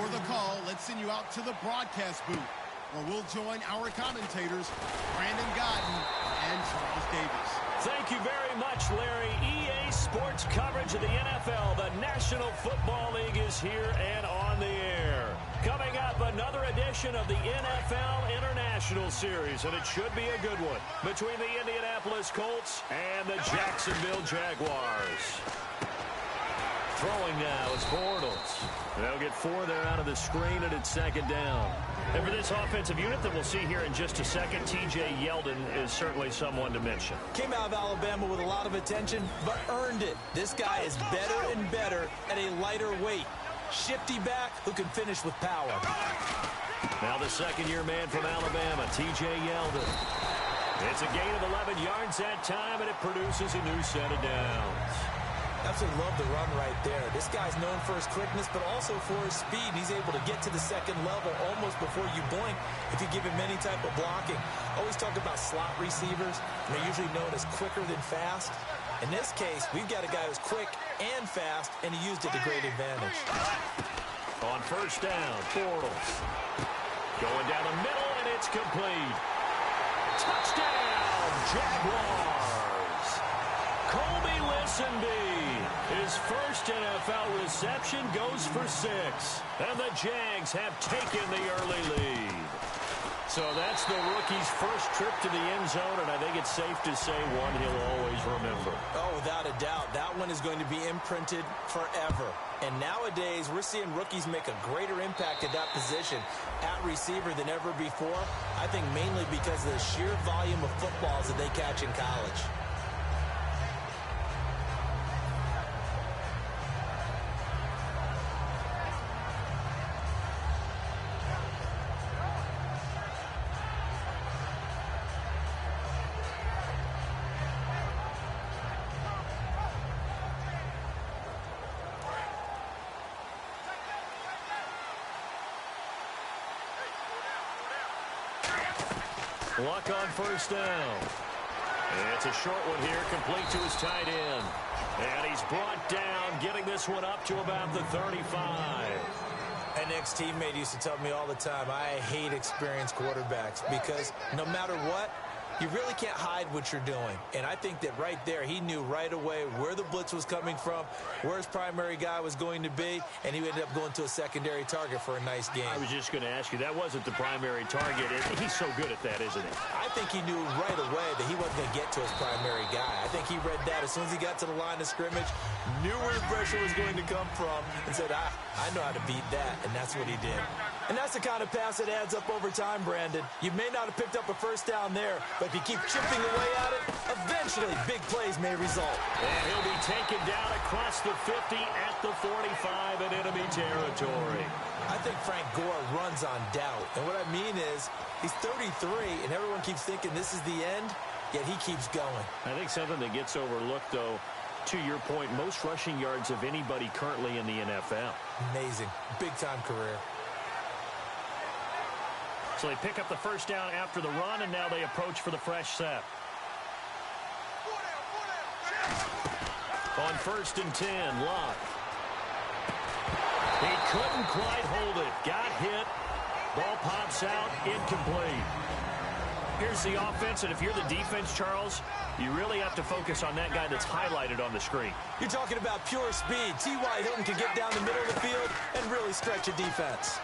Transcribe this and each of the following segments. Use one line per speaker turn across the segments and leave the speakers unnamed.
For the call, let's send you out to the broadcast booth, where we'll join our commentators, Brandon Godden and Charles Davis.
Thank you very much, Larry. EA Sports coverage of the NFL. The National Football League is here and on the air. Coming up, another edition of the NFL International Series, and it should be a good one, between the Indianapolis Colts and the Jacksonville Jaguars. Throwing now is Bortles. They'll get 4 there out of the screen, and it's second down. And for this offensive unit that we'll see here in just a second, T.J. Yeldon is certainly someone to mention.
Came out of Alabama with a lot of attention, but earned it. This guy is better and better at a lighter weight. Shifty back who can finish with power.
Now the second-year man from Alabama, T.J. Yeldon. It's a gain of 11 yards that time, and it produces a new set of downs.
Absolutely love the run right there. This guy's known for his quickness, but also for his speed. And he's able to get to the second level almost before you blink if you give him any type of blocking. Always talk about slot receivers, and they're usually known as quicker than fast. In this case, we've got a guy who's quick and fast, and he used it to great advantage.
On first down, Bortles. Going down the middle, and it's complete. Touchdown, Jaguars. Colby Lisenby. His first NFL reception goes for 6. And the Jags have taken the early lead. So that's the rookie's first trip to the end zone, and I think it's safe to say one he'll always remember.
Oh, without a doubt. That one is going to be imprinted forever. And nowadays, we're seeing rookies make a greater impact at that position at receiver than ever before. I think mainly because of the sheer volume of footballs that they catch in college.
Luck on first down. It's a short one here, complete to his tight end. And he's brought down, getting this one up to about the 35.
An ex-teammate used to tell me all the time, I hate experienced quarterbacks because no matter what, you really can't hide what you're doing. And I think that right there, he knew right away where the blitz was coming from, where his primary guy was going to be, and he ended up going to a secondary target for a nice game.
I was just going to ask you, that wasn't the primary target. He's so good at that, isn't he?
I think he knew right away that he wasn't going to get to his primary guy. I think he read that as soon as he got to the line of scrimmage, knew where the pressure was going to come from, and said, I know how to beat that, and that's what he did. And that's the kind of pass that adds up over time, Brandon. You may not have picked up a first down there, but if you keep chipping away at it, eventually big plays may result.
And he'll be taken down across the 50 at the 45 in enemy territory.
I think Frank Gore runs on doubt. And what I mean is, he's 33, and everyone keeps thinking this is the end, yet he keeps going.
I think something that gets overlooked, though, to your point, most rushing yards of anybody currently in the NFL.
Amazing. Big-time career.
So they pick up the first down after the run, and now they approach for the fresh set. On first and 10, Luck. He couldn't quite hold it. Got hit. Ball pops out, incomplete. Here's the offense, and if you're the defense, Charles, you really have to focus on that guy that's highlighted on the screen.
You're talking about pure speed. T.Y. Hilton can get down the middle of the field and really stretch a defense.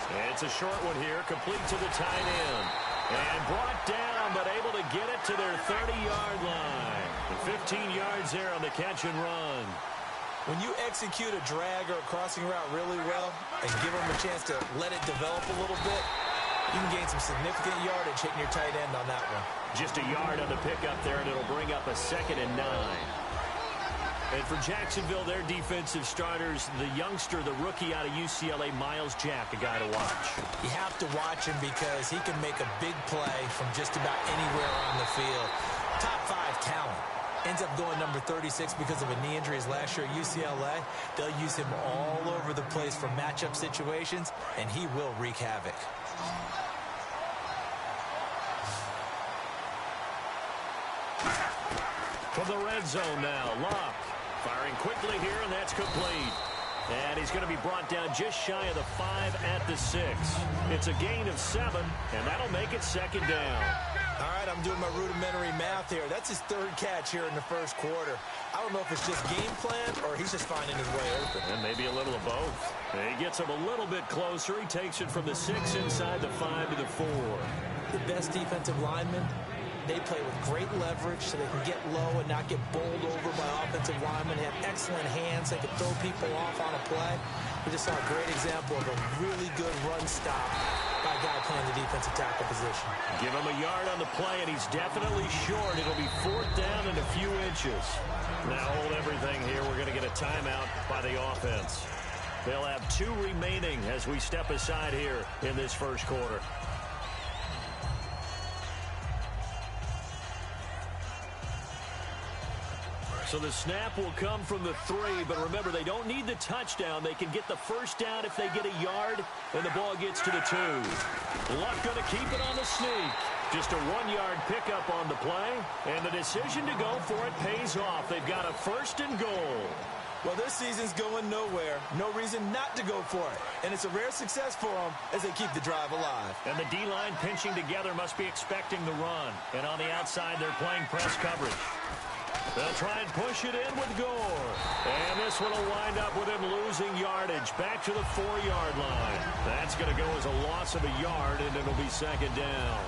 And it's a short one here, complete to the tight end. And brought down, but able to get it to their 30-yard line. And 15 yards there on the catch and run.
When you execute a drag or a crossing route really well and give them a chance to let it develop a little bit, you can gain some significant yardage hitting your tight end on that one.
Just a yard on the pickup there, and it'll bring up a 2nd and 9. And for Jacksonville, their defensive starters, the youngster, the rookie out of UCLA, Miles Jack, a guy to watch.
You have to watch him because he can make a big play from just about anywhere on the field. Top 5 talent. Ends up going number 36 because of a knee injury his last year at UCLA. They'll use him all over the place for matchup situations, and he will wreak havoc.
From the red zone now, Luck. Firing quickly here, and that's complete. And he's going to be brought down just shy of the 5 at the 6. It's a gain of 7, and that'll make it second down.
All right, I'm doing my rudimentary math here. That's his 3rd catch here in the first quarter. I don't know if it's just game plan or he's just finding his way open.
And maybe a little of both. He gets him a little bit closer. He takes it from the 6 inside the 5 to the 4.
The best defensive linemen, they play with great leverage so they can get low and not get bowled over by offensive linemen. They have excellent hands. They can throw people off on a play. We just saw a great example of a really good run stop by a guy playing the defensive tackle position.
Give him a yard on the play, and he's definitely short. It'll be 4th down and a few inches. Now hold everything here. We're going to get a timeout by the offense. They'll have 2 remaining as we step aside here in this first quarter. So the snap will come from the 3, but remember, they don't need the touchdown. They can get the first down if they get a yard, and the ball gets to the 2. Luck going to keep it on the sneak. Just a 1-yard pickup on the play, and the decision to go for it pays off. They've got a 1st and goal.
Well, this season's going nowhere. No reason not to go for it. And it's a rare success for them as they keep the drive alive.
And the D-line pinching together must be expecting the run. And on the outside, they're playing press coverage. They'll try and push it in with Gore. And this one will wind up with him losing yardage back to the 4-yard line. That's going to go as a loss of a yard, and it'll be second down.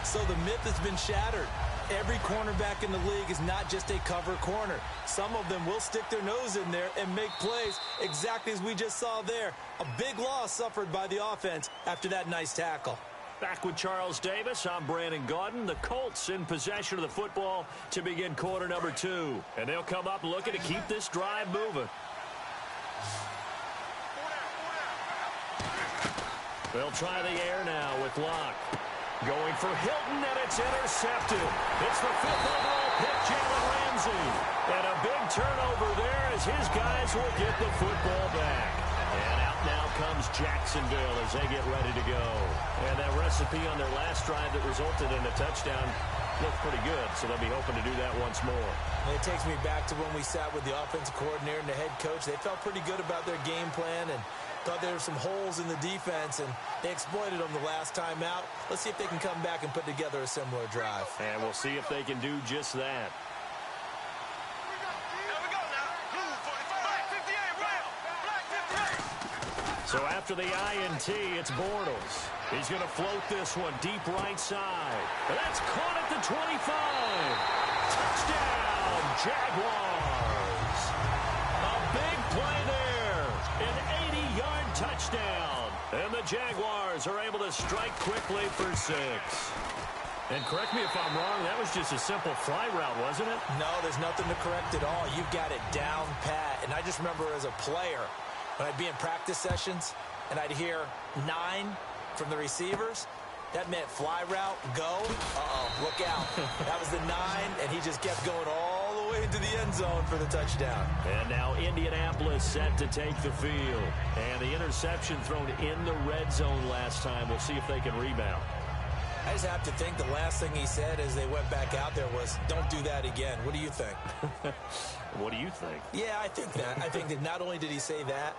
So the myth has been shattered. Every cornerback in the league is not just a cover corner. Some of them will stick their nose in there and make plays exactly as we just saw there. A big loss suffered by the offense after that nice tackle.
Back with Charles Davis, I'm Brandon Gaudin. The Colts in possession of the football to begin quarter number 2. And they'll come up looking to keep this drive moving. They'll try the air now with Locke. Going for Hilton, and it's intercepted. It's the 5th overall pick, Jalen Ramsey. And a big turnover there as his guys will get the football back. And out now comes Jacksonville as they get ready to go. And that recipe on their last drive that resulted in a touchdown looked pretty good, so they'll be hoping to do that once more.
And it takes me back to when we sat with the offensive coordinator and the head coach. They felt pretty good about their game plan and thought there were some holes in the defense, and they exploited them the last time out. Let's see if they can come back and put together a similar drive.
And we'll see if they can do just that. So after the INT, it's Bortles. He's going to float this one deep right side. That's caught at the 25. Touchdown, Jaguars. A big play there. An 80-yard touchdown. And the Jaguars are able to strike quickly for 6. And correct me if I'm wrong, that was just a simple fly route, wasn't it?
No, there's nothing to correct at all. You've got it down pat. And I just remember as a player, when I'd be in practice sessions and I'd hear 9 from the receivers, that meant fly route, go. Uh-oh, look out. That was the 9, and he just kept going all the way into the end zone for the touchdown.
And now Indianapolis set to take the field. And the interception thrown in the red zone last time. We'll see if they can rebound.
I just have to think the last thing he said as they went back out there was, don't do that again. What do you think?
What do you think?
Yeah, I think that. I think that not only did he say that,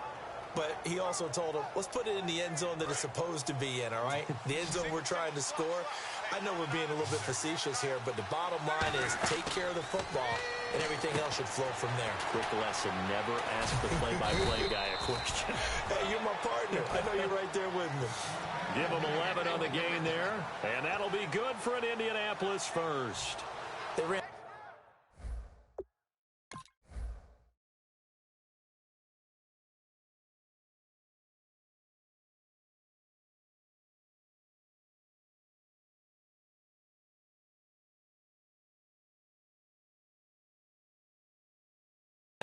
but he also told him, let's put it in the end zone that it's supposed to be in, all right? The end zone we're trying to score. I know we're being a little bit facetious here, but the bottom line is take care of the football, and everything else should flow from there.
Quick lesson, never ask the play-by-play guy a question.
Hey, you're my partner. I know you're right there with me.
Give them 11 on the gain there, and that'll be good for an Indianapolis first.
They ran.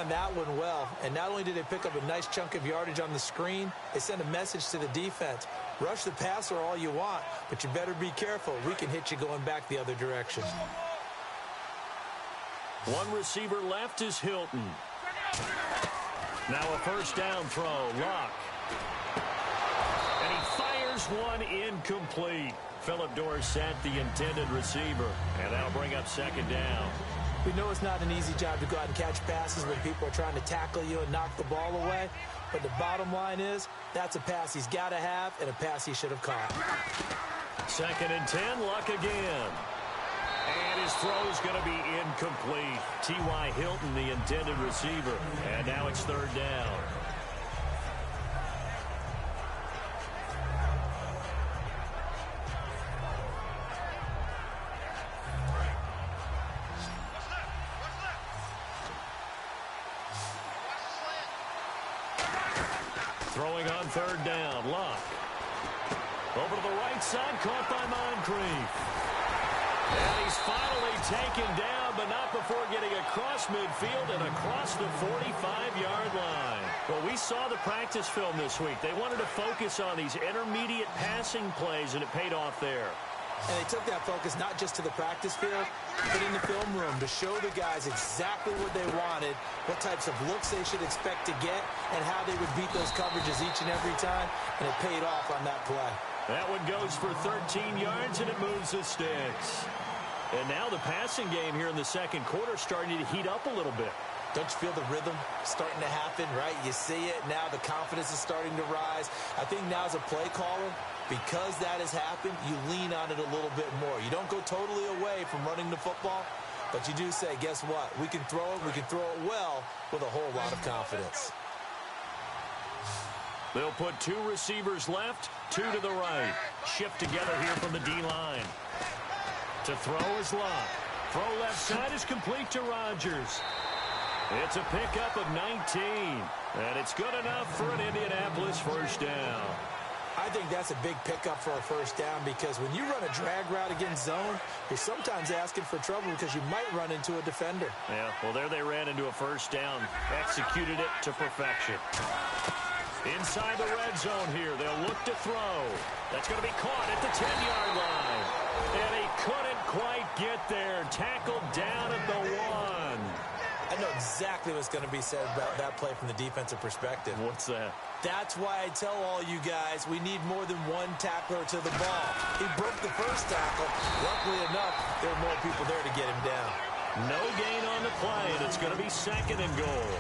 That one well, and not only did they pick up a nice chunk of yardage on the screen, they sent a message to the defense. Rush the passer all you want, but you better be careful. We can hit you going back the other direction.
One receiver left is Hilton. Now a first down throw, Locke. And he fires There's one incomplete. Philip Dorsett, the intended receiver, and that'll bring up second down.
We know it's not an easy job to go out and catch passes when people are trying to tackle you and knock the ball away, but the bottom line is that's a pass he's got to have and a pass he should have caught.
2nd and 10, Luck again. And his throw's going to be incomplete. T.Y. Hilton, the intended receiver, and now it's 3rd down. Throwing on 3rd down, Luck. Over to the right side, caught by Moncrief. And he's finally taken down, but not before getting across midfield and across the 45-yard line. Well, we saw the practice film this week. They wanted to focus on these intermediate passing plays, and it paid off there.
And they took that focus not just to the practice field, but in the film room to show the guys exactly what they wanted, what types of looks they should expect to get, and how they would beat those coverages each and every time, and it paid off on that play.
That one goes for 13 yards, and it moves the sticks. And now the passing game here in the second quarter starting to heat up a little bit.
Don't you feel the rhythm starting to happen, right? You see it now. The confidence is starting to rise. I think now as a play caller, because that has happened, you lean on it a little bit more. You don't go totally away from running the football, but you do say, guess what? We can throw it. We can throw it well with a whole lot of confidence.
They'll put 2 receivers left, 2 to the right. Shift together here from the D-line. To throw is Luck. Throw left side is complete to Rodgers. It's a pickup of 19, and it's good enough for an Indianapolis first down.
I think that's a big pickup for a first down because when you run a drag route against zone, you're sometimes asking for trouble because you might run into a defender.
Yeah, well, there they ran into a first down. Executed it to perfection. Inside the red zone here, they'll look to throw. That's going to be caught at the 10-yard line. And he couldn't quite get there. Tackled down at the 1.
I know exactly what's going to be said about that play from the defensive perspective.
What's that?
That's why I tell all you guys we need more than one tackler to the ball. He broke the first tackle. Luckily enough, there were more people there to get him down.
No gain on the play, and it's going to be 2nd and goal.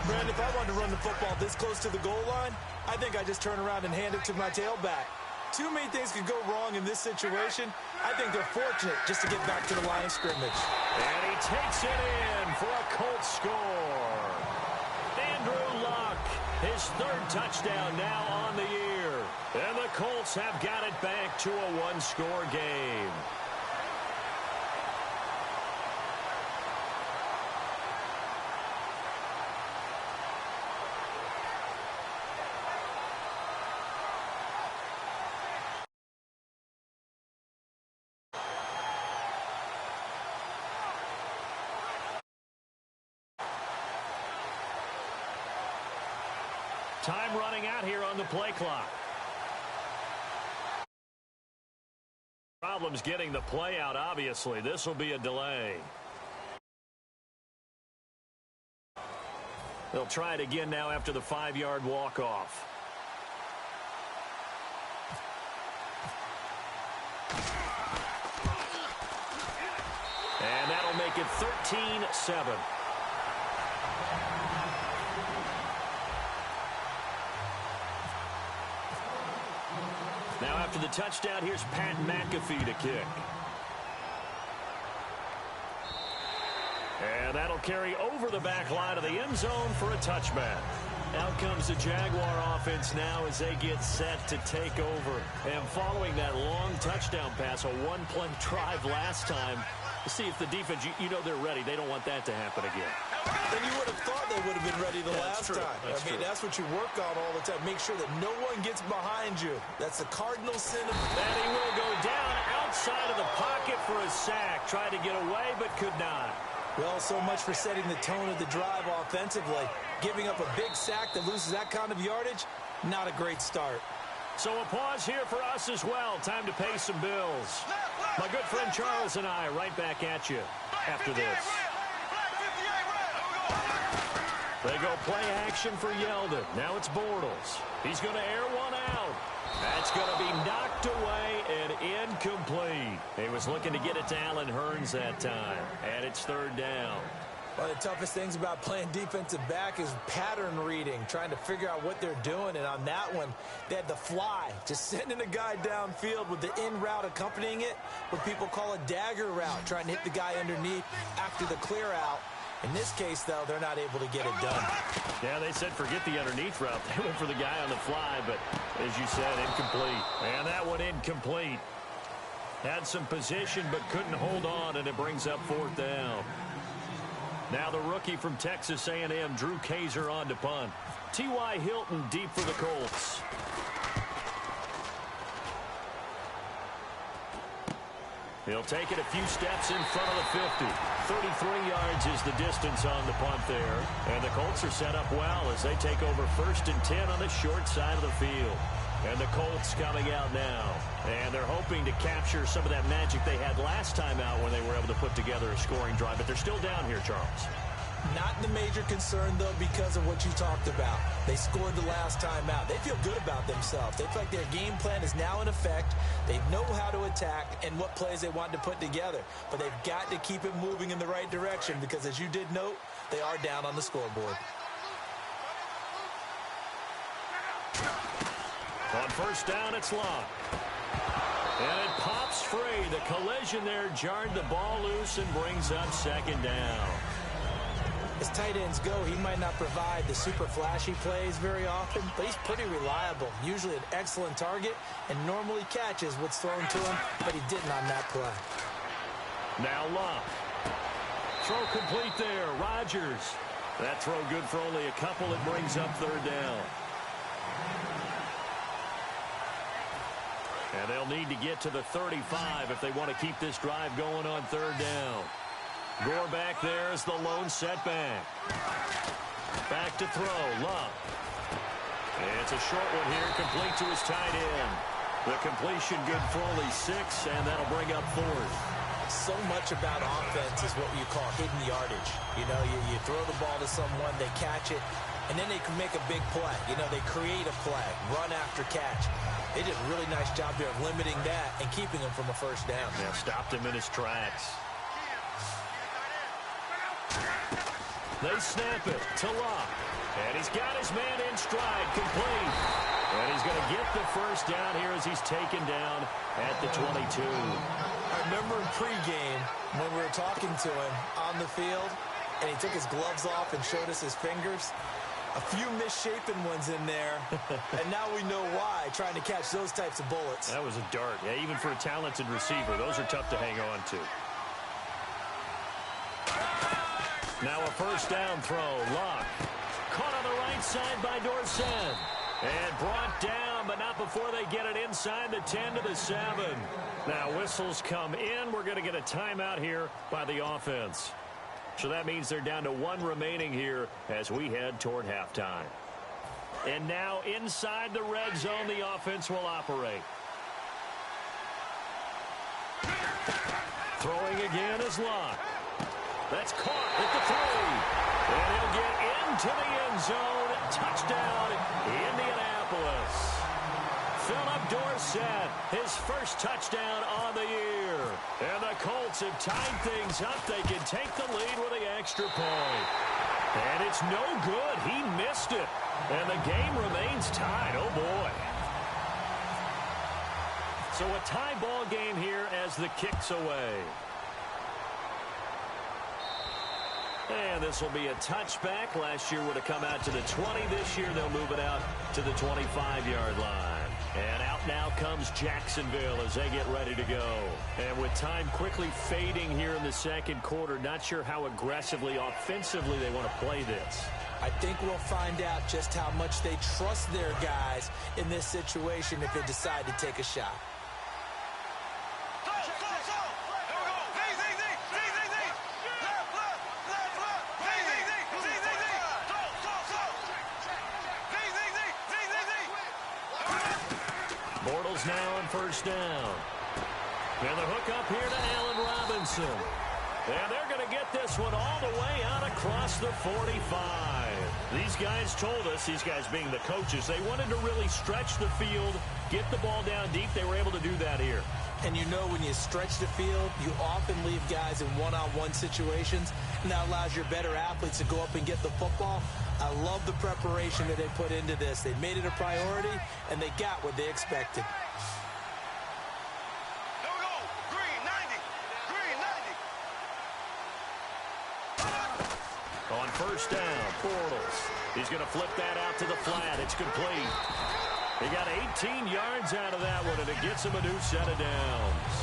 Brandon, if I wanted to run the football this close to the goal line, I think I just turn around and hand it to my tailback. Too many things could go wrong in this situation. I think they're fortunate just to get back to the line of scrimmage.
And he takes it in for a Colts score. Andrew Luck, his 3rd touchdown now on the year. And the Colts have got it back to a 1-score game. Time running out here on the play clock. Problems getting the play out, obviously. This will be a delay. They'll try it again now after the 5-yard walk-off. And that'll make it 13-7. Now after the touchdown, here's Pat McAfee to kick. And that'll carry over the back line of the end zone for a touchback. Out comes the Jaguar offense now as they get set to take over. And following that long touchdown pass, a 1-play drive last time, to see if the defense, you know they're ready. They don't want that to happen again.
Then you would have thought they would have been ready the last time. I mean, that's what you work on all the time. Make sure that no one gets behind you. That's the cardinal sin.
And he will go down outside of the pocket for a sack. Tried to get away, but could not.
Well, so much for setting the tone of the drive offensively. Giving up a big sack that loses that kind of yardage, not a great start.
So a pause here for us as well. Time to pay some bills. My good friend Charles and I right back at you after this. They go play action for Yeldon. Now it's Bortles. He's going to air one out. That's going to be knocked away and incomplete. He was looking to get it to Allen Hurns that time. And it's third down.
One of the toughest things about playing defensive back is pattern reading, trying to figure out what they're doing. And on that one, they had the fly, just sending a guy downfield with the in route accompanying it, what people call a dagger route, trying to hit the guy underneath after the clear out. In this case, though, they're not able to get it done.
Yeah, they said forget the underneath route. They went for the guy on the fly, but as you said, incomplete. And that one incomplete. Had some position, but couldn't hold on, and it brings up fourth down. Now the rookie from Texas A&M, Drew Kaiser, on to punt. T.Y. Hilton deep for the Colts. He'll take it a few steps in front of the 50. 33 yards is the distance on the punt there. And the Colts are set up well as they take over 1st and 10 on the short side of the field. And the Colts coming out now. And they're hoping to capture some of that magic they had last time out when they were able to put together a scoring drive. But they're still down here, Charles.
Not the major concern, though, because of what you talked about. They scored the last time out. They feel good about themselves. They feel like their game plan is now in effect. They know how to attack and what plays they want to put together. But they've got to keep it moving in the right direction because, as you did note, they are down on the scoreboard.
On first down, it's Locke. And it pops free. The collision there jarred the ball loose and brings up second down.
As tight ends go, he might not provide the super flashy plays very often, but he's pretty reliable. Usually an excellent target and normally catches what's thrown to him, but he didn't on that play.
Now Locke. Throw complete there. Rodgers. That throw good for only a couple. It brings up third down. And they'll need to get to the 35 if they want to keep this drive going on third down. Gore back there is the lone setback. Back to throw. Love. It's a short one here, complete to his tight end. The completion good for only 6, and that'll bring up fourth.
So much about offense is what you call hidden yardage. You know, you throw the ball to someone, they catch it, and then they can make a big play. You know, they create a play, run after catch. They did a really nice job there of limiting that and keeping him from a first down.
Yeah, stopped him in his tracks. They snap it to Locke. And he's got his man in stride, complete. And he's going to get the first down here as he's taken down at the 22.
I remember in pregame when we were talking to him on the field, and he took his gloves off and showed us his fingers. A few misshapen ones in there, and now we know why, trying to catch those types of bullets.
That was a dart. Yeah, even for a talented receiver, those are tough to hang on to. Now a first down throw. Locke. Caught on the right side by Dorsett. And brought down, but not before they get it inside the 10 to the 7. Now whistles come in. We're going to get a timeout here by the offense. So that means they're down to 1 remaining here as we head toward halftime. And now inside the red zone, the offense will operate. Throwing again is Locke. That's caught at the 3. And he'll get into the end zone. Touchdown, Indianapolis. Philip Dorsett, his first touchdown on the year. And the Colts have tied things up. They can take the lead with the extra point. And it's no good. He missed it. And the game remains tied. Oh, boy. So a tie ball game here as the kick's away. And this will be a touchback. Last year would have come out to the 20. This year they'll move it out to the 25-yard line. And out now comes Jacksonville as they get ready to go. And with time quickly fading here in the second quarter, not sure how aggressively, offensively they want to play this.
I think we'll find out just how much they trust their guys in this situation if they decide to take a shot.
Bortles now on first down. And the hook up here to Allen Robinson. And they're going to get this one all the way out across the 45. These guys told us, these guys being the coaches, they wanted to really stretch the field, get the ball down deep. They were able to do that here.
And you know when you stretch the field, you often leave guys in one-on-one situations, and that allows your better athletes to go up and get the football. I love the preparation that they put into this. They made it a priority, and they got what they expected.
On first down, Bortles. He's going to flip that out to the flat. It's complete. He got 18 yards out of that one, and it gets him a new set of downs.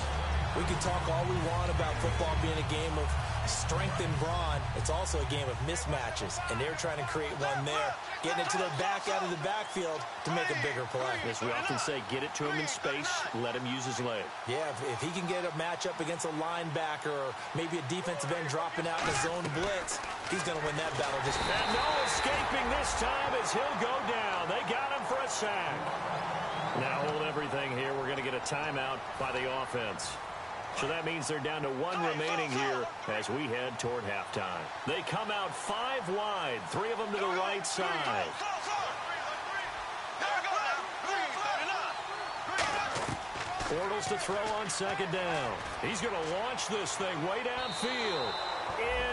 We can talk all we want about football being a game of strength and brawn. It's also a game of mismatches, and they're trying to create one there, getting it to their back out of the backfield to make a bigger play.
As we often say, get it to him in space, let him use his leg.
Yeah, if he can get a matchup against a linebacker or maybe a defensive end dropping out in a zone blitz, he's going to win that battle.
And no escaping this time as he'll go down. They got him for a sack. Now hold everything here. We're going to get a timeout by the offense. So that means they're down to one remaining here as we head toward halftime. They come out 5 wide, 3 of them to the right side. Bortles to throw on second down. He's going to launch this thing way downfield.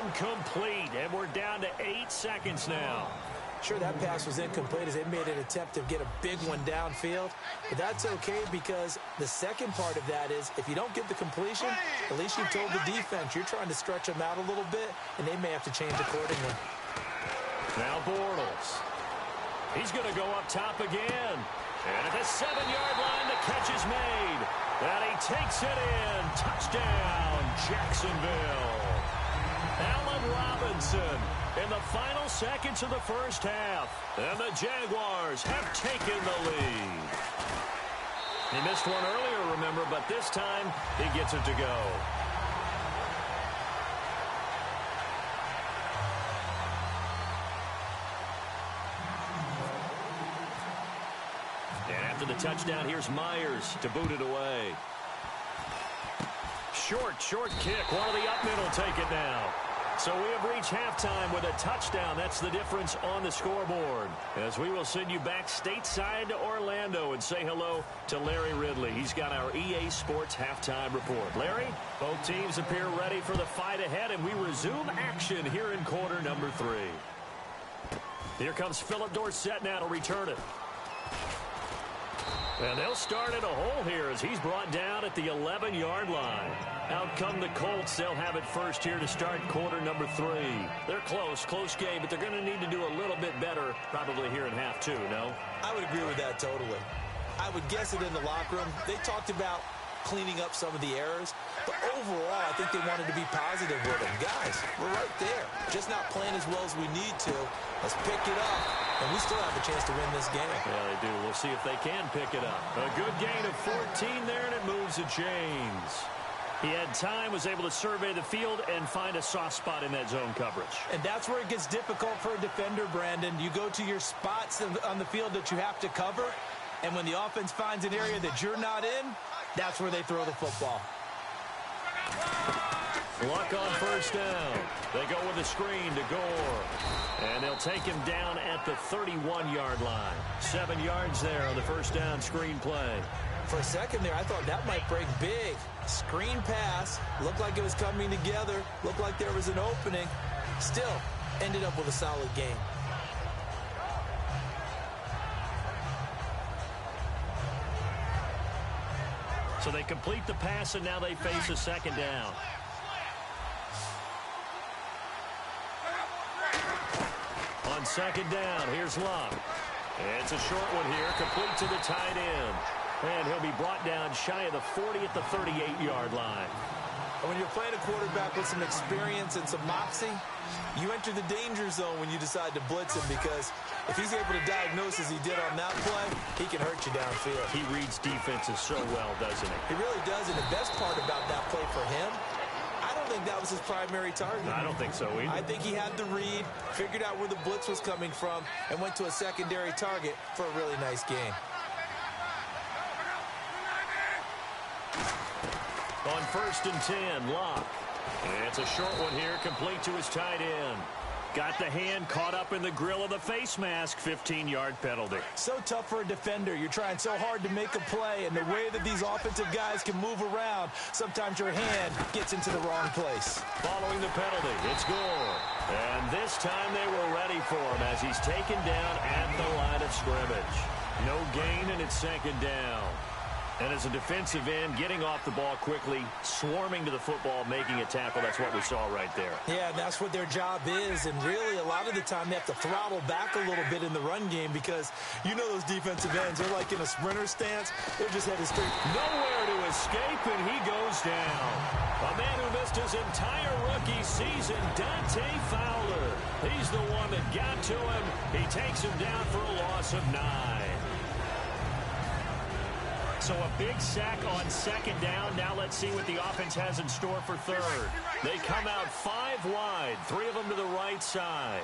Incomplete, and we're down to 8 seconds now.
Sure, that pass was incomplete as they made an attempt to get a big one downfield. But that's okay because the second part of that is if you don't get the completion, at least you've told the defense you're trying to stretch them out a little bit, and they may have to change accordingly.
Now Bortles. He's going to go up top again. And at the 7-yard line, the catch is made. And he takes it in. Touchdown, Jacksonville. Allen Robinson in the final seconds of the first half. And the Jaguars have taken the lead. He missed one earlier, remember, but this time he gets it to go. And after the touchdown, here's Myers to boot it away. Short kick. One of the up middle take it now. So we have reached halftime with a touchdown. That's the difference on the scoreboard. As we will send you back stateside to Orlando and say hello to Larry Ridley. He's got our EA Sports halftime report. Larry, both teams appear ready for the fight ahead, and we resume action here in quarter number 3. Here comes Philip Dorsett now to return it. And they'll start in a hole here as he's brought down at the 11-yard line. Out come the Colts. They'll have it first here to start quarter number 3. They're close game, but they're going to need to do a little bit better probably here in half 2, no?
I would agree with that totally. I would guess it in the locker room. They talked about cleaning up some of the errors, but overall, I think they wanted to be positive with them. Guys, we're right there. Just not playing as well as we need to. Let's pick it up, and we still have a chance to win this game.
Yeah, they do. We'll see if they can pick it up. A good gain of 14 there, and it moves the chains. He had time, was able to survey the field and find a soft spot in that zone coverage.
And that's where it gets difficult for a defender, Brandon. You go to your spots on the field that you have to cover, and when the offense finds an area that you're not in, that's where they throw the football.
Luck on first down. They go with a screen to Gore. And they'll take him down at the 31-yard line. 7 yards there on the first down screen play.
For a second there, I thought that might break big. Screen pass. Looked like it was coming together. Looked like there was an opening. Still, ended up with a solid game.
So they complete the pass, and now they face a second down. On second down, here's Luck. It's a short one here, complete to the tight end. And he'll be brought down shy of the 40 at the 38-yard line.
And when you're playing a quarterback with some experience and some moxie, you enter the danger zone when you decide to blitz him, because if he's able to diagnose as he did on that play, he can hurt you downfield.
He reads defenses so well, doesn't he?
He really does, and the best part about that play for him, I don't think that was his primary target.
I don't think so either.
I think he had the read, figured out where the blitz was coming from, and went to a secondary target for a really nice game.
On 1st and 10, Locke. It's a short one here, complete to his tight end. Got the hand caught up in the grill of the face mask, 15-yard penalty.
So tough for a defender. You're trying so hard to make a play, and the way that these offensive guys can move around, sometimes your hand gets into the wrong place.
Following the penalty, it's Gore. And this time they were ready for him as he's taken down at the line of scrimmage. No gain, and it's second down. And as a defensive end, getting off the ball quickly, swarming to the football, making a tackle, that's what we saw right there.
Yeah, that's what their job is. And really, a lot of the time, they have to throttle back a little bit in the run game because you know those defensive ends, they're like in a sprinter stance. They're just headed straight.
Nowhere to escape, and he goes down. A man who missed his entire rookie season, Dante Fowler. He's the one that got to him. He takes him down for a loss of 9. So a big sack on second down. Now let's see what the offense has in store for third. They come out 5 wide, 3 of them to the right side.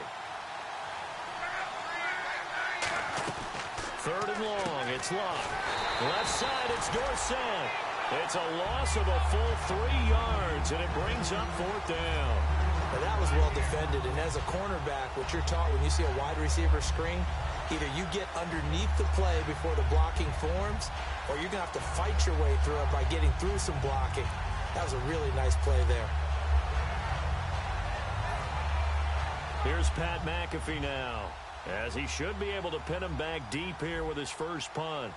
Third and long, it's Locke. Left side, it's Dorsett. It's a loss of a full 3 yards, and it brings up 4th down.
Now that was well defended, and as a cornerback, what you're taught when you see a wide receiver screen, either you get underneath the play before the blocking forms, or you're going to have to fight your way through it by getting through some blocking. That was a really nice play there.
Here's Pat McAfee now, as he should be able to pin him back deep here with his first punt.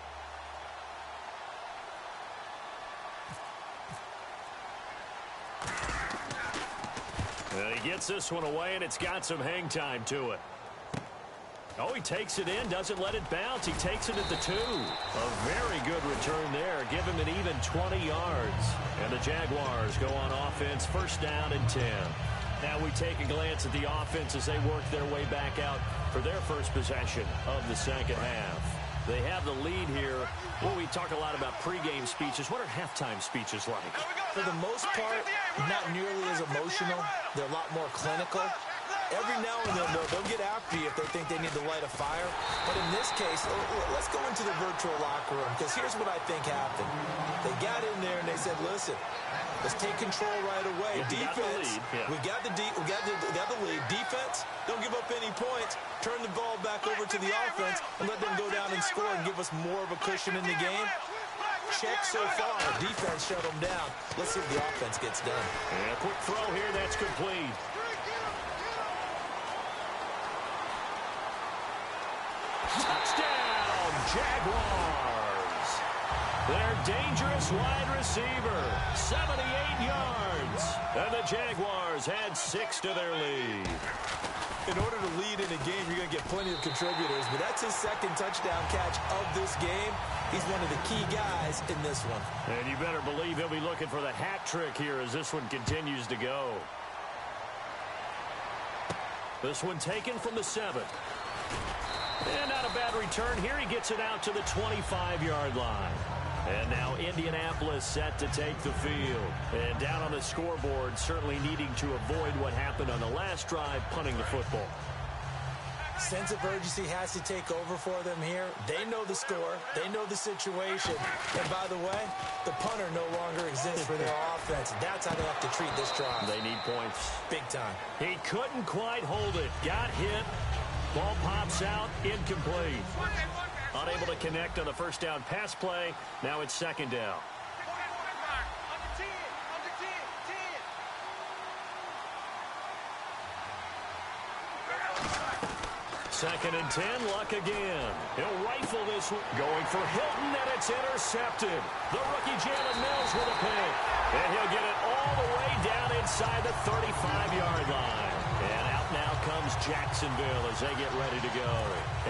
And he gets this one away, and it's got some hang time to it. Oh, he takes it in, doesn't let it bounce. He takes it at the 2. A very good return there. Give him an even 20 yards. And the Jaguars go on offense, first down and 10. Now we take a glance at the offense as they work their way back out for their first possession of the second half. They have the lead here. Well, we talk a lot about pregame speeches. What are halftime speeches like?
For the most part, not nearly as emotional. They're a lot more clinical. Every now and then, they'll get after you if they think they need to light a fire. But in this case, let's go into the virtual locker room, because here's what I think happened. They got in there and they said, listen, let's take control right away. Defense, we got the lead. Defense, don't give up any points. Turn the ball back over to the offense and let them go down and score and give us more of a cushion in the game. Check so far. Defense shut them down. Let's see if the offense gets done.
And a quick throw here, that's complete. Touchdown, Jaguars. Their dangerous wide receiver, 78 yards. And the Jaguars add 6 to their lead.
In order to lead in a game, you're going to get plenty of contributors, but that's his second touchdown catch of this game. He's one of the key guys in this one.
And you better believe he'll be looking for the hat trick here as this one continues to go. This one taken from the 7. And not a bad return here. He gets it out to the 25-yard line. And now Indianapolis set to take the field. And down on the scoreboard, certainly needing to avoid what happened on the last drive, punting the football.
Sense of urgency has to take over for them here. They know the score. They know the situation. And by the way, the punter no longer exists for their offense. That's how they have to treat this drive.
They need points.
Big time.
He couldn't quite hold it. Got hit. Ball pops out. Incomplete. Unable to connect on the first down pass play. Now it's second down. Second and 10, Luck again. He'll rifle this one. Going for Hilton, and it's intercepted. The rookie Jalen Mills with a pick. And he'll get it all the way down inside the 35-yard line. And out now comes Jacksonville as they get ready to go.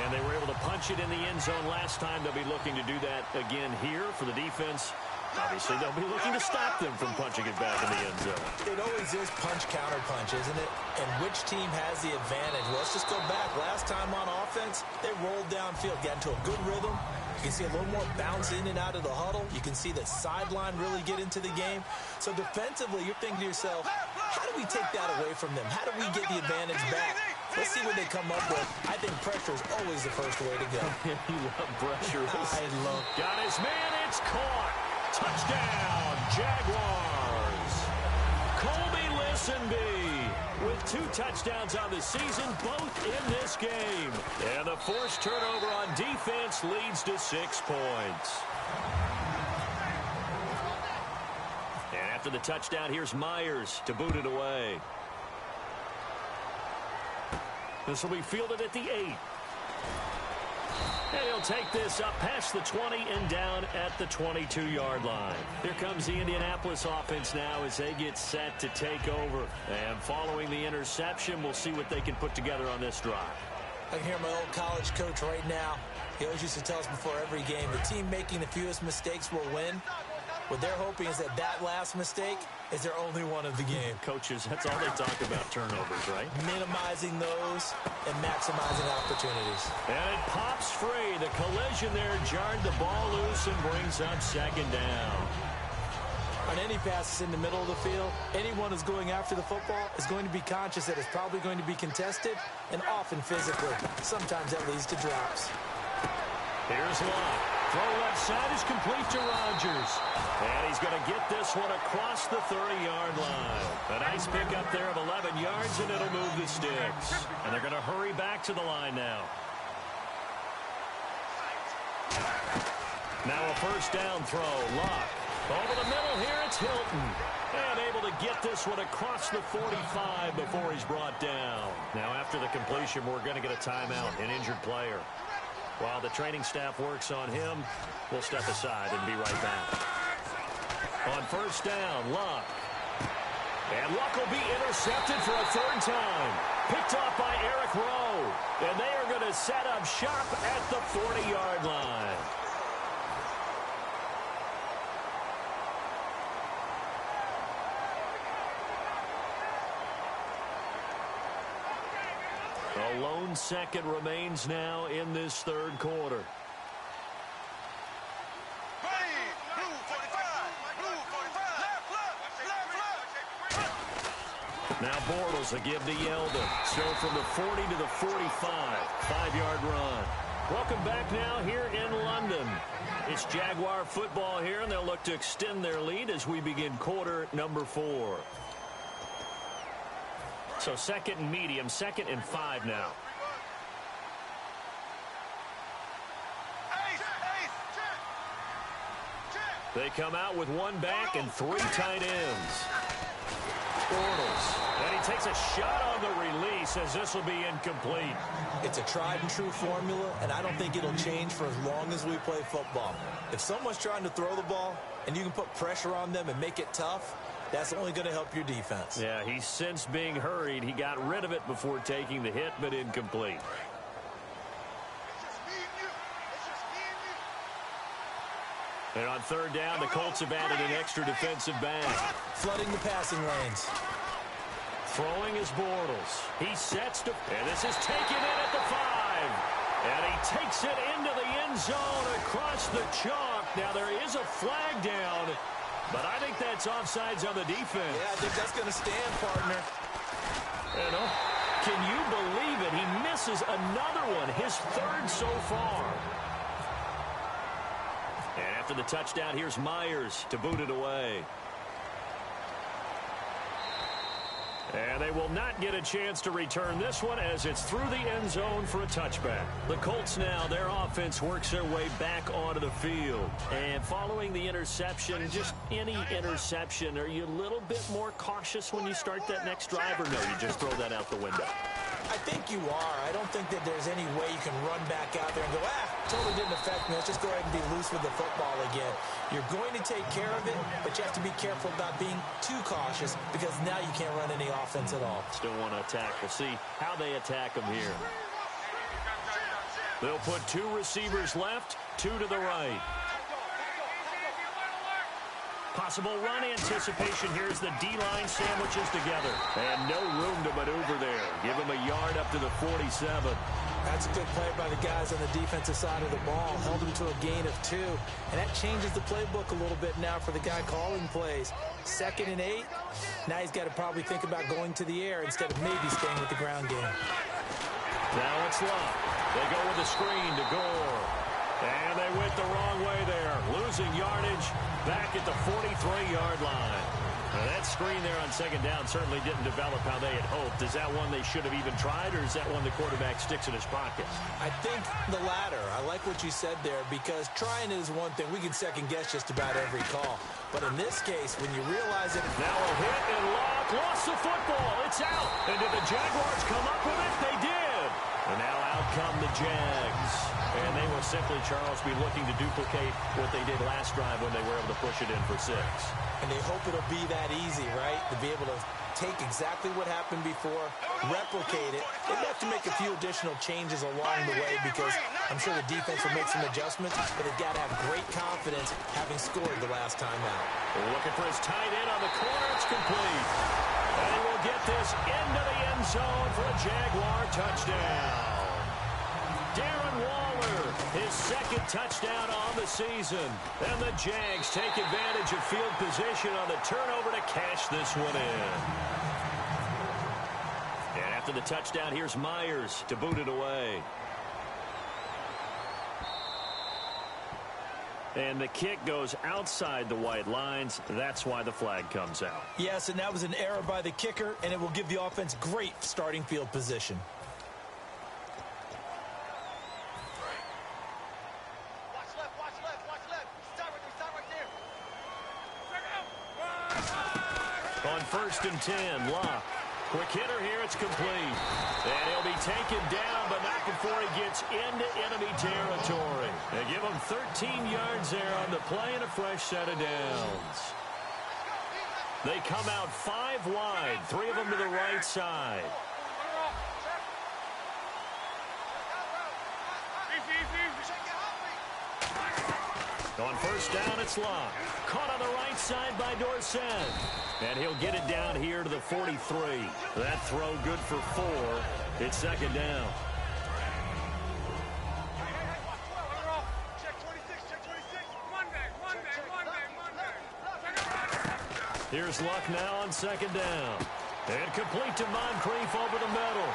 And they were able to punch it in the end zone last time. They'll be looking to do that again here for the defense. Obviously, they'll be looking to stop them from punching it back in the end zone.
It always is punch-counter-punch, isn't it? And which team has the advantage? Well, let's just go back. Last time on offense, they rolled downfield, got into a good rhythm. You can see a little more bounce in and out of the huddle. You can see the sideline really get into the game. So defensively, you're thinking to yourself, how do we take that away from them? How do we get the advantage back? Let's see what they come up with. I think pressure is always the first way to go.
You love pressure.
I love it.
Got his man. It's caught. Touchdown, Jaguars. Colby Ponsonby with 2 touchdowns on the season, both in this game. And the forced turnover on defense leads to 6 points. And after the touchdown, here's Myers to boot it away. This will be fielded at the 8. And he'll take this up past the 20 and down at the 22-yard line. Here comes the Indianapolis offense now as they get set to take over. And following the interception, we'll see what they can put together on this drive.
I can hear my old college coach right now. He always used to tell us before every game, the team making the fewest mistakes will win. What they're hoping is that last mistake is their only one of the game.
Coaches, that's all they talk about, turnovers, right?
Minimizing those and maximizing opportunities.
And it pops free. The collision there jarred the ball loose and brings up 2nd down.
On any passes in the middle of the field, anyone who's going after the football is going to be conscious that it's probably going to be contested and often physically. Sometimes that leads to drops.
Here's Locke. Throw left side is complete to Rodgers. And he's going to get this one across the 30-yard line. A nice pickup there of 11 yards, and it'll move the sticks. And they're going to hurry back to the line now. Now a first down throw. Locke. Over the middle here, it's Hilton. And able to get this one across the 45 before he's brought down. Now after the completion, we're going to get a timeout, an injured player. While the training staff works on him, we'll step aside and be right back. On first down, Luck. And Luck will be intercepted for a 3rd time. Picked off by Eric Rowe. And they are going to set up shop at the 40-yard line. A lone second remains now in this 3rd quarter. Now Bortles will give to Yeldon. So from the 40 to the 45, 5-yard run. Welcome back now here in London. It's Jaguar football here, and they'll look to extend their lead as we begin quarter number 4. So 2nd and medium, 2nd and 5 now. They come out with 1 back and 3 tight ends. Bortles. And he takes a shot on the release as this will be incomplete.
It's a tried and true formula, and I don't think it'll change for as long as we play football. If someone's trying to throw the ball and you can put pressure on them and make it tough, that's only going to help your defense.
Yeah, he's since being hurried. He got rid of it before taking the hit, but incomplete. And on 3rd down, the Colts have added an extra defensive back.
Flooding the passing lanes.
Throwing is Bortles. He sets to, and this is taken in at the 5. And he takes it into the end zone across the chalk. Now there is a flag down, but I think that's offsides on the defense.
Yeah, I think that's going to stand, partner.
You know, can you believe it? He misses another one, his 3rd so far. And after the touchdown, here's Myers to boot it away. And they will not get a chance to return this one as it's through the end zone for a touchback. The Colts now, their offense works their way back onto the field. And following the interception, just any interception, are you a little bit more cautious when you start that next drive, or no, you just throw that out the window?
I think you are. I don't think that there's any way you can run back out there and go, totally didn't affect me. Let's just go ahead and be loose with the football again. You're going to take care of it, but you have to be careful about being too cautious because now you can't run any offense at all.
Still want to attack. We'll see how they attack them here. They'll put 2 receivers left, 2 to the right. Possible run anticipation here as the D-line sandwiches together. And no room to maneuver there. Give him a yard up to the 47.
That's a good play by the guys on the defensive side of the ball. Held him to a gain of 2. And that changes the playbook a little bit now for the guy calling plays. 2nd and 8. Now he's got to probably think about going to the air instead of maybe staying with the ground game.
Now it's Luck. They go with the screen to Gore. And they went the wrong way there. Losing yardage back at the 43-yard line. Now that screen there on second down certainly didn't develop how they had hoped. Is that one they should have even tried, or is that one the quarterback sticks in his pocket?
I think the latter. I like what you said there, because trying is one thing. We can second-guess just about every call. But in this case, when you realize it...
Now a hit and Locke lost the football. It's out. And did the Jaguars come up with it? They did. And now out come the Jags. And they will simply, Charles, be looking to duplicate what they did last drive when they were able to push it in for 6.
And they hope it'll be that easy, right? To be able to take exactly what happened before, replicate it. They have to make a few additional changes along the way, because I'm sure the defense will make some adjustments, but they've got to have great confidence having scored the last time out.
We're looking for his tight end on the corner. It's complete. And he will get this into the end zone for a Jaguar touchdown. Darren Waller, his second touchdown on the season. And the Jags take advantage of field position on the turnover to cash this one in. And after the touchdown, here's Myers to boot it away. And the kick goes outside the white lines. That's why the flag comes out.
Yes, and that was an error by the kicker, and it will give the offense great starting field position.
On 1st and 10, Locke. Quick hitter here, it's complete. And he'll be taken down, but not before he gets into enemy territory. They give him 13 yards there on the play and a fresh set of downs. They come out 5 wide, 3 of them to the right side. On 1st down, it's Locke. Caught on the right side by Dorsett. And he'll get it down here to the 43. That throw good for 4. It's 2nd down. Here's Luck now on 2nd down. And complete to Moncrief over the middle.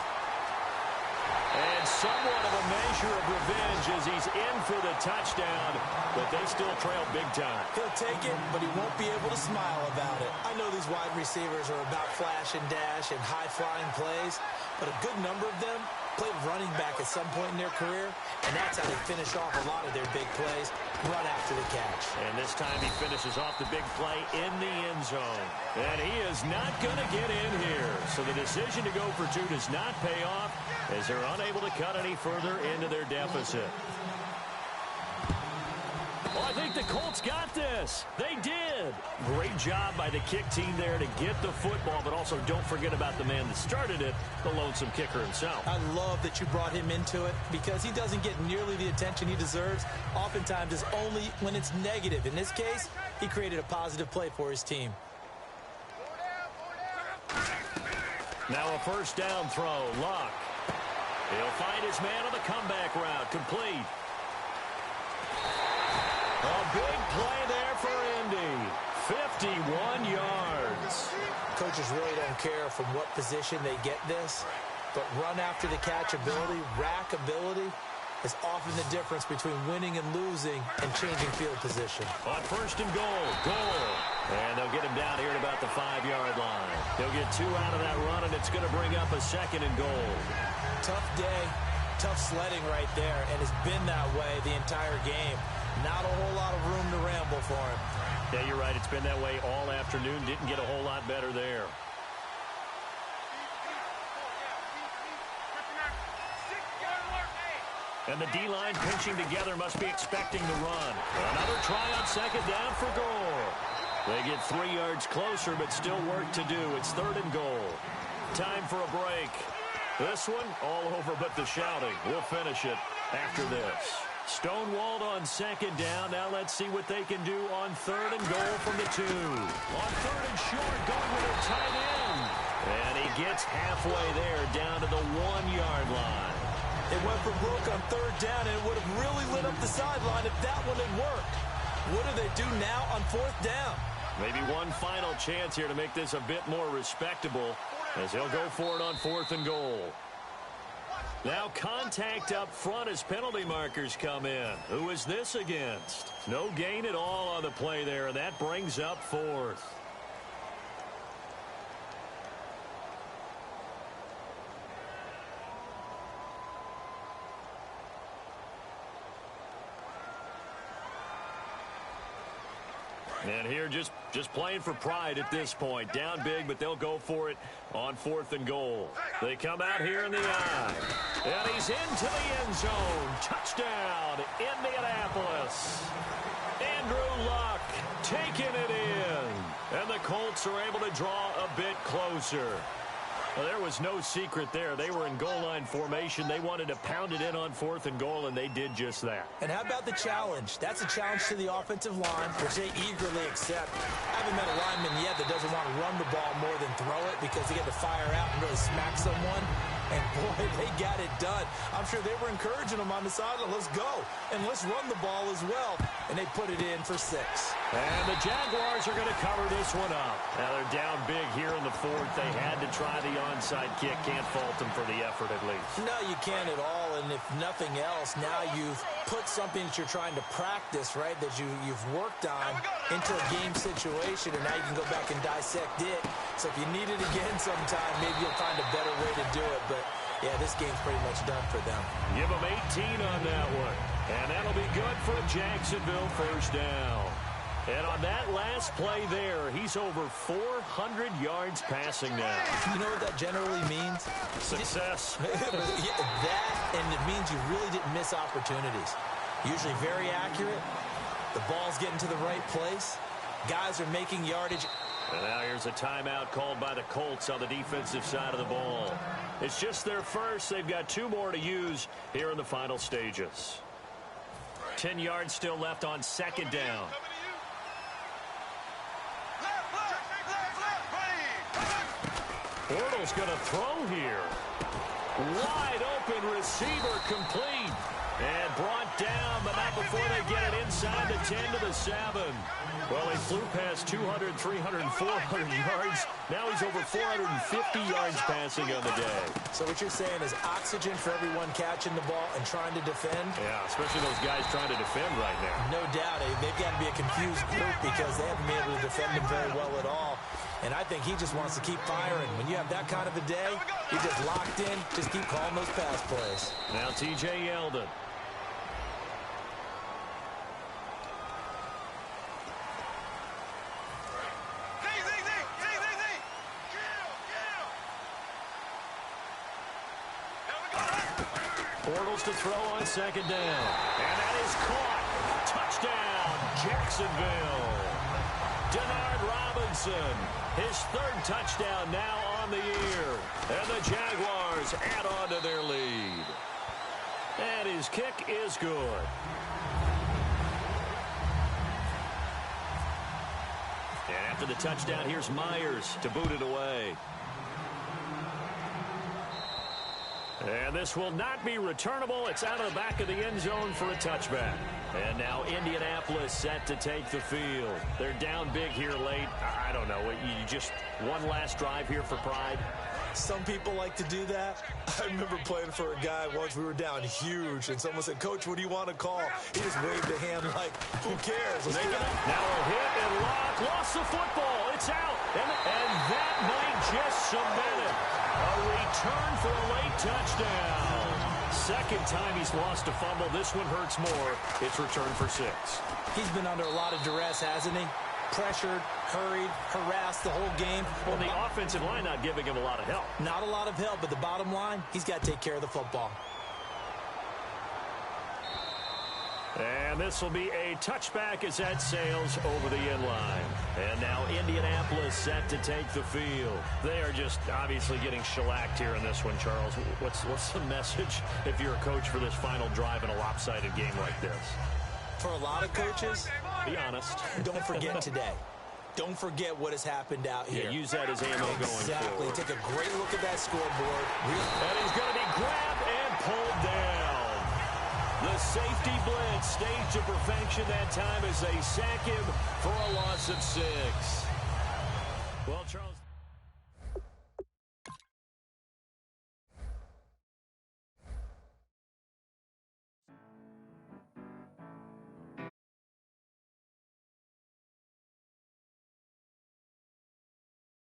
And somewhat of a measure of revenge as he's in for the touchdown, but they still trail big time.
He'll take it, but he won't be able to smile about it. I know these wide receivers are about flash and dash and high-flying plays, but a good number of them played running back at some point in their career, and that's how they finish off a lot of their big plays, run after the catch.
And this time he finishes off the big play in the end zone. And he is not going to get in here. So the decision to go for 2 does not pay off, as they're unable to cut any further into their deficit. Well, I think the Colts got this. They did. Great job by the kick team there to get the football, but also don't forget about the man that started it, the lonesome kicker himself.
I love that you brought him into it, because he doesn't get nearly the attention he deserves. Oftentimes it's only when it's negative. In this case, he created a positive play for his team.
Now a 1st down throw. Locke. He'll find his man on the comeback route. Complete. A big play there for Indy. 51 yards.
Coaches really don't care from what position they get this, but run after the catch ability, rack ability, is often the difference between winning and losing and changing field position.
On 1st and goal. And they'll get him down here at about the 5-yard line. They'll get 2 out of that run, and it's going to bring up a 2nd and goal.
Tough day, tough sledding right there, and it's been that way the entire game. Not a whole lot of room to ramble for him.
Yeah, you're right. It's been that way all afternoon. Didn't get a whole lot better there. And the D-line pinching together, must be expecting the run. Another try on 2nd down for Gore. They get 3 yards closer, but still work to do. It's 3rd and goal. Time for a break. This one, all over but the shouting. We'll finish it after this. Stonewalled on 2nd down. Now let's see what they can do on 3rd and goal from the 2. On 3rd and short, going with a tight end. And he gets halfway there, down to the 1-yard line.
It went for broke on 3rd down, and it would have really lit up the sideline if that one had worked. What do they do now on 4th down?
Maybe one final chance here to make this a bit more respectable, as they'll go for it on 4th and goal. Now contact up front as penalty markers come in. Who is this against? No gain at all on the play there, and that brings up 4th. And here just playing for pride at this point. Down big, but they'll go for it on 4th and goal. They come out here in the eye. And he's into the end zone. Touchdown, Indianapolis. Andrew Luck taking it in. And the Colts are able to draw a bit closer. Well, there was no secret there. They were in goal line formation. They wanted to pound it in on 4th and goal, and they did just that.
And how about the challenge? That's a challenge to the offensive line, which they eagerly accept. I haven't met a lineman yet that doesn't want to run the ball more than throw it because they get to fire out and really smack someone. And, boy, they got it done. I'm sure they were encouraging them on the sideline. Let's go. And let's run the ball as well. And they put it in for 6.
And the Jaguars are going to cover this one up. Now they're down big here in the 4th. They had to try the onside kick. Can't fault them for the effort at least.
No, you can't at all. And if nothing else, now you've put something that you're trying to practice, right, that you've worked on into a game situation. And now you can go back and dissect it. So if you need it again sometime, maybe you'll find a better way to do it. But, yeah, this game's pretty much done for them.
Give them 18 on that one. And that'll be good for a Jacksonville first down. And on that last play there, he's over 400 yards passing now.
You know what that generally means?
Success.
Yeah, that, and it means you really didn't miss opportunities. Usually very accurate. The ball's getting to the right place. Guys are making yardage.
And now here's a timeout called by the Colts on the defensive side of the ball. It's just their first. They've got 2 more to use here in the final stages. 10 yards still left on 2nd down. Bortles going to throw here. Wide open receiver complete. And brought down, but not before they get it inside the 10 to the 7. Well, he flew past 200, 300, 400 yards. Now he's over 450 yards passing on the day.
So what you're saying is oxygen for everyone catching the ball and trying to defend?
Yeah, especially those guys trying to defend right now.
No doubt. They've got to be a confused group because they haven't been able to defend him very well at all. And I think he just wants to keep firing. When you have that kind of a day, you're just locked in. Just keep calling those pass plays.
Now T.J. Yeldon. Bortles to throw on 2nd down. And that is caught. Touchdown, Jacksonville. Denard Robinson, his 3rd touchdown now on the year. And the Jaguars add on to their lead. And his kick is good. And after the touchdown, here's Myers to boot it away. And this will not be returnable. It's out of the back of the end zone for a touchback. And now Indianapolis set to take the field. They're down big here late. I don't know. You just one last drive here for pride.
Some people like to do that. I remember playing for a guy once. We were down huge, and someone said, "Coach, what do you want to call?" He just waved a hand like, who cares? Let's get it.
Now a hit and lock. Lost the football. It's out. And that might just cement it. A return for a late touchdown. 2nd time he's lost a fumble. This one hurts more. It's returned for 6.
He's been under a lot of duress, hasn't he? Pressured, hurried, harassed the whole game.
Well, the offensive line not giving him a lot of help.
Not a lot of help, but the bottom line, he's got to take care of the football.
And this will be a touchback as that sails over the end line. And now Indianapolis set to take the field. They are just obviously getting shellacked here in this one, Charles. What's the message if you're a coach for this final drive in a lopsided game like this?
For a lot of coaches,
be honest.
Don't forget today. Don't forget what has happened out here.
Yeah, use that as ammo going forward.
Exactly. Take a great look at that scoreboard.
And he's going to be grabbed and pulled down. The safety blitz staged to perfection that time as they sack him for a loss of 6. Well, Charles...